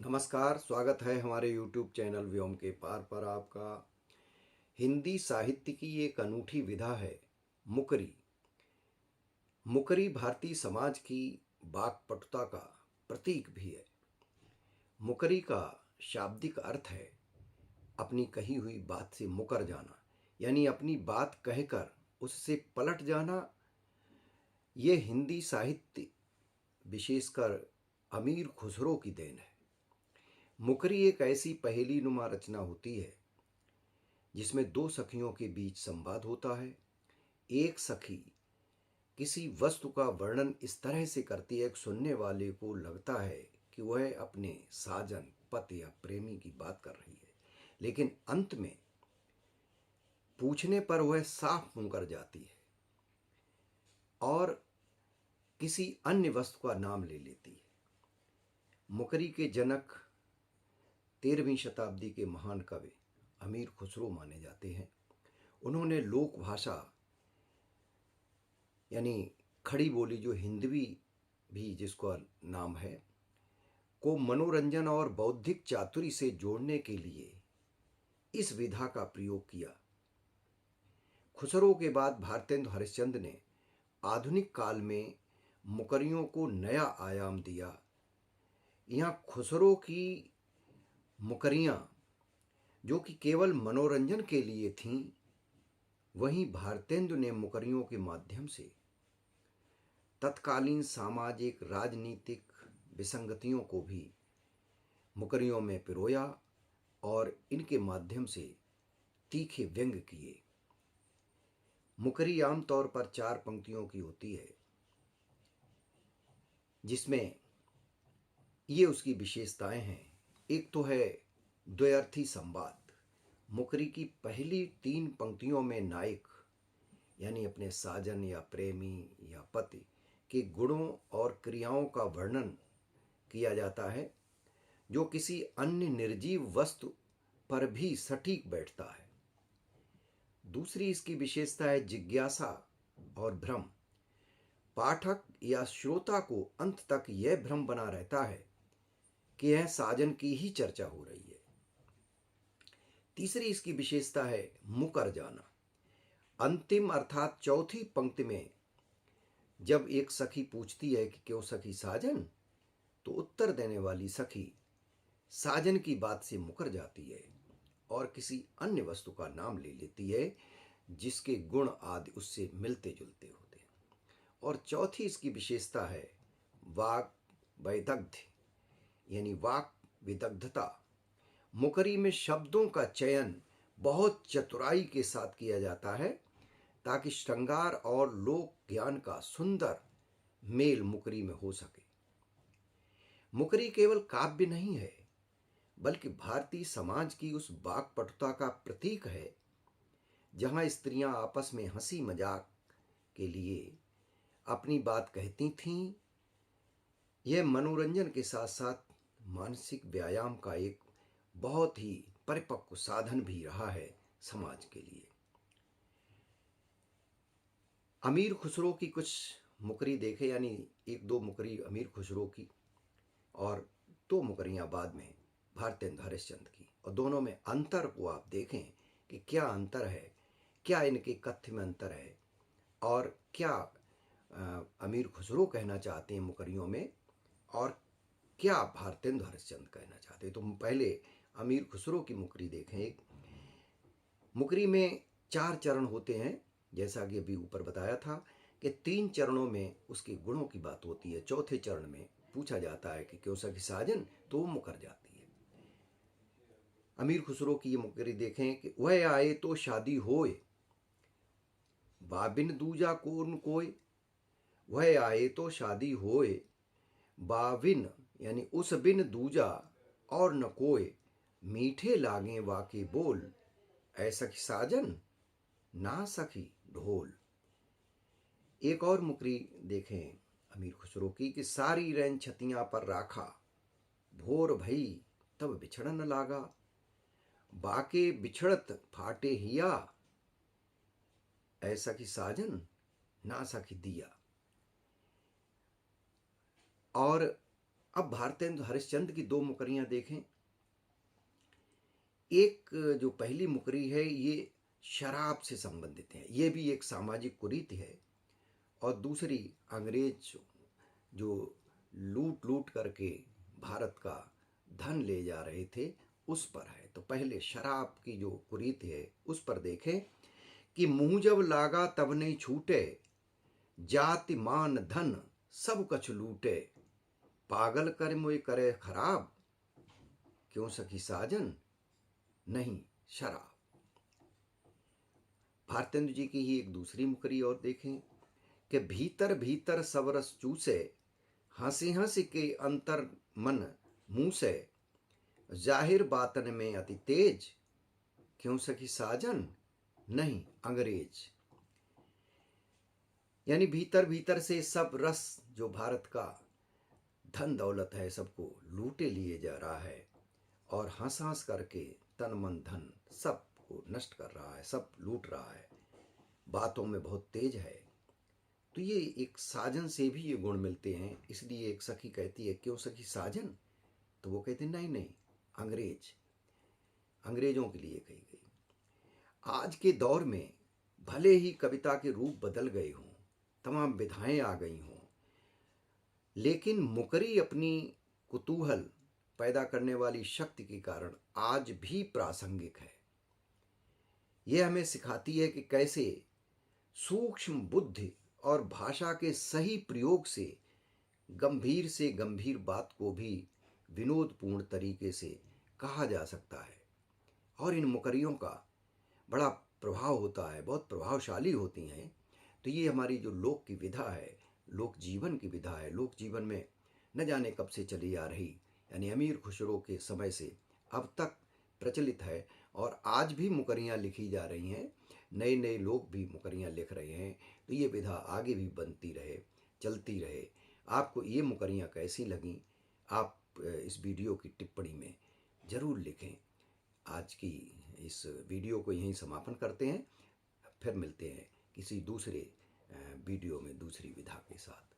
नमस्कार, स्वागत है हमारे YouTube चैनल व्योम के पार पर आपका। हिंदी साहित्य की एक अनूठी विधा है मुकरी। मुकरी भारतीय समाज की वाक्पटुता का प्रतीक भी है। मुकरी का शाब्दिक अर्थ है अपनी कही हुई बात से मुकर जाना, यानी अपनी बात कहकर उससे पलट जाना। ये हिंदी साहित्य विशेषकर अमीर खुसरो की देन है। मुकरी एक ऐसी पहेली नुमा रचना होती है जिसमें दो सखियों के बीच संवाद होता है। एक सखी किसी वस्तु का वर्णन इस तरह से करती है कि सुनने वाले को लगता है कि वह अपने साजन, पति या प्रेमी की बात कर रही है, लेकिन अंत में पूछने पर वह साफ मुंकर जाती है और किसी अन्य वस्तु का नाम ले लेती है। मुकरी के जनक 13वीं शताब्दी के महान कवि अमीर खुसरो माने जाते हैं। उन्होंने लोक भाषा यानी खड़ी बोली, जो हिंदवी भी जिसका नाम है, को मनोरंजन और बौद्धिक चातुरी से जोड़ने के लिए इस विधा का प्रयोग किया। खुसरो के बाद भारतेंदु हरिश्चंद्र ने आधुनिक काल में मुकरियों को नया आयाम दिया। यहाँ खुसरो की मुकरियाँ जो कि केवल मनोरंजन के लिए थीं, वहीं भारतेंदु ने मुकरियों के माध्यम से तत्कालीन सामाजिक राजनीतिक विसंगतियों को भी मुकरियों में पिरोया और इनके माध्यम से तीखे व्यंग किए। मुकरी आमतौर पर 4 पंक्तियों की होती है, जिसमें ये उसकी विशेषताएं हैं। एक तो है द्वयर्थी संवाद। मुकरी की पहली 3 पंक्तियों में नायक यानी अपने साजन या प्रेमी या पति के गुणों और क्रियाओं का वर्णन किया जाता है, जो किसी अन्य निर्जीव वस्तु पर भी सटीक बैठता है। दूसरी इसकी विशेषता है जिज्ञासा और भ्रम। पाठक या श्रोता को अंत तक यह भ्रम बना रहता है कि यह साजन की ही चर्चा हो रही है। तीसरी इसकी विशेषता है मुकर जाना। अंतिम अर्थात चौथी पंक्ति में जब एक सखी पूछती है कि क्यों सखी साजन, तो उत्तर देने वाली सखी साजन की बात से मुकर जाती है और किसी अन्य वस्तु का नाम ले लेती है जिसके गुण आदि उससे मिलते जुलते होते हैं। और चौथी इसकी विशेषता है वाक वैदग्ध यानी वाक विदग्धता। मुकरी में शब्दों का चयन बहुत चतुराई के साथ किया जाता है ताकि श्रृंगार और लोक ज्ञान का सुंदर मेल मुकरी में हो सके। मुकरी केवल काव्य नहीं है, बल्कि भारतीय समाज की उस वाक्पटुता का प्रतीक है जहां स्त्रियां आपस में हंसी मजाक के लिए अपनी बात कहती थीं। यह मनोरंजन के साथ साथ मानसिक व्यायाम का एक बहुत ही परिपक्व साधन भी रहा है समाज के लिए। अमीर खुसरो की कुछ मुकरी देखे, यानी 1-2 मुकरी अमीर खुसरो की और 2 मुकरियां बाद में भारतेंदु हरिश्चंद्र की, और दोनों में अंतर को आप देखें कि क्या अंतर है, क्या इनके कथ्य में अंतर है और क्या अमीर खुसरो कहना चाहते हैं मुकरियों में और क्या भारतेंदु हरिश्चंद्र कहना चाहते हैं। तो हम पहले अमीर खुसरो की मुकरी देखें। मुकरी में 4 चरण होते हैं, जैसा कि अभी ऊपर बताया था कि 3 चरणों में उसके गुणों की बात होती है। चौथे चरण में पूछा जाता है कि क्यों सखी साजन, तो वो मुकर जाती है। अमीर खुसरो की ये मुकरी देखें कि वह आए तो शादी होए, बाबिन दूजा कौन कोय। वह आए तो शादी होए, बाविन यानी उस बिन दूजा और न कोय। मीठे लागे वाके बोल, ऐसा कि साजन ना सखी ढोल। एक और मुकरी देखें अमीर खुसरो की कि सारी रैन छतियां पर राखा, भोर भई तब बिछड़न लागा। बाके बिछड़त फाटे हिया, ऐसा कि साजन ना सखी दिया। और अब भारतेंदु हरिश्चंद्र की दो मुकरियां देखें। एक जो पहली मुकरी है ये शराब से संबंधित है, ये भी एक सामाजिक कुरीति है। और दूसरी अंग्रेज जो लूट लूट करके भारत का धन ले जा रहे थे उस पर है। तो पहले शराब की जो कुरीति है उस पर देखें कि मुंह जब लागा तब नहीं छूटे, जाति मान धन सब कछ लूटे, पागल कर मुझे करे खराब, क्यों सखी साजन नहीं शराब। भारतेंदु जी की ही एक दूसरी मुकरी और देखें कि भीतर भीतर सब रस चूसे, हंसी हंसी के अंतर मन मुंह से, जाहिर बातन में अति तेज, क्यों सखी साजन नहीं अंग्रेज। यानी भीतर भीतर से सब रस जो भारत का धन दौलत है सबको लूटे लिए जा रहा है और हंस हंस करके तन मन धन सबको नष्ट कर रहा है, सब लूट रहा है, बातों में बहुत तेज है। तो ये एक साजन से भी ये गुण मिलते हैं। इसलिए एक सखी कहती है क्यों सखी साजन, तो वो कहते नहीं नहीं अंग्रेज, अंग्रेजों के लिए कही गई। आज के दौर में भले ही कविता के रूप बदल गए हों, तमाम विधाएं आ गई हों, लेकिन मुकरी अपनी कुतूहल पैदा करने वाली शक्ति के कारण आज भी प्रासंगिक है। यह हमें सिखाती है कि कैसे सूक्ष्म बुद्धि और भाषा के सही प्रयोग से गंभीर बात को भी विनोदपूर्ण तरीके से कहा जा सकता है। और इन मुकरियों का बड़ा प्रभाव होता है, बहुत प्रभावशाली होती हैं। तो ये हमारी जो लोक की विधा है, लोक जीवन की विधा है, लोक जीवन में न जाने कब से चली आ रही, यानी अमीर खुसरो के समय से अब तक प्रचलित है। और आज भी मुकरियाँ लिखी जा रही हैं, नए नए लोग भी मुकरियाँ लिख रहे हैं। तो ये विधा आगे भी बनती रहे, चलती रहे। आपको ये मुकरियाँ कैसी लगीं, आप इस वीडियो की टिप्पणी में ज़रूर लिखें। आज की इस वीडियो को यहीं समापन करते हैं, फिर मिलते हैं किसी दूसरे वीडियो में दूसरी विधा के साथ।